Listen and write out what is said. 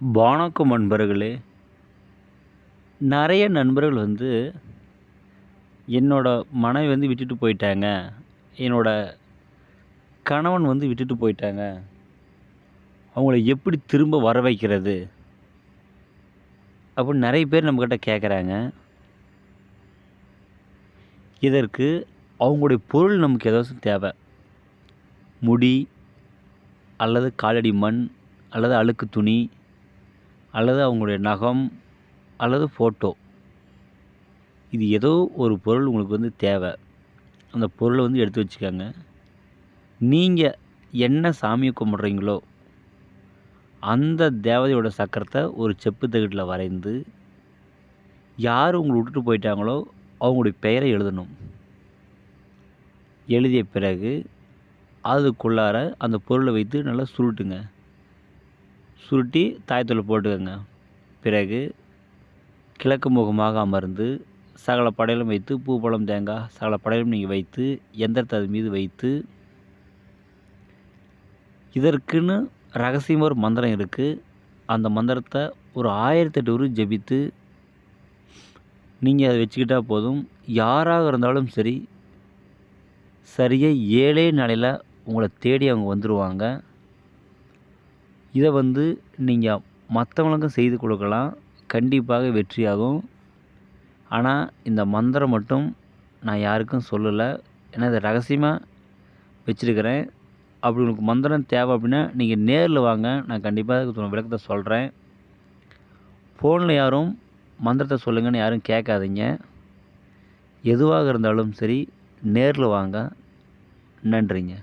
வணக்கம் நண்பர்களே. நிறைய நண்பர்கள் என்னோட மனைவி விட்டுட்டு போயிட்டாங்க. என்னோட கணவன் விட்டுட்டு போயிட்டாங்க. அவங்கள எப்படி திரும்ப வர வைக்கிறது? அப்படின்னு நிறைய பேர் நம்மக்கிட்ட கேட்குறாங்க. இதற்கு அவங்களுடைய பொருள் நமக்கு ஏதாச்சும் தேவை. முடி அல்லது காலடி மண் அல்லது அழுக்கு துணி அல்லது அவங்களுடைய நகம் அல்லது ஃபோட்டோ. இது ஏதோ ஒரு பொருள் உங்களுக்கு தேவை. அந்த பொருளை எடுத்து வச்சுக்கோங்க. நீங்கள் என்ன சாமியை கும்பிட்றீங்களோ அந்த தேவதையோட சக்கரத்தை ஒரு செப்பு தகட்டில் வரைந்து, யார் உங்களை விட்டுட்டு போயிட்டாங்களோ அவங்களுடைய பெயரை எழுதணும். எழுதிய பிறகு அதுக்குள்ளார அந்த பொருளை வைத்து நல்லா சுருட்டுங்க. சுருட்டி தாயத்தில் போட்டுக்கோங்க. பிறகு கிழக்கு முகமாக அமர்ந்து சகல படையலும் வைத்து, பூ பழம் தேங்காய் சகல படையலும் நீங்கள் வைத்து எந்திரத்தை அது மீது வைத்து, இதற்குன்னு ரகசியமாக ஒரு மந்திரம் இருக்குது. அந்த மந்திரத்தை ஒரு 1008 உரு ஜபித்து நீங்கள் அதை வச்சுக்கிட்டால் போதும். யாராக இருந்தாலும் சரி, சரியாக 7 நாளையில் உங்களை தேடி அவங்க வந்துடுவாங்க. இதை நீங்கள் மற்றவங்களுக்கும் செய்து கொடுக்கலாம். கண்டிப்பாக வெற்றியாகும். ஆனால் இந்த மந்திரம் மட்டும் நான் யாருக்கும் சொல்லலை. ஏன்னா இதை ரகசியமாக வச்சுருக்கிறேன். அப்படி உங்களுக்கு மந்திரம் தேவை அப்படின்னா நீங்கள் நேரில் வாங்க. நான் கண்டிப்பாக விளக்கத்தை சொல்கிறேன். ஃபோனில் யாரும் மந்திரத்தை சொல்லுங்கன்னு யாரும் கேட்காதீங்க. எதுவாக இருந்தாலும் சரி நேரில் வாங்க. நன்றிங்க.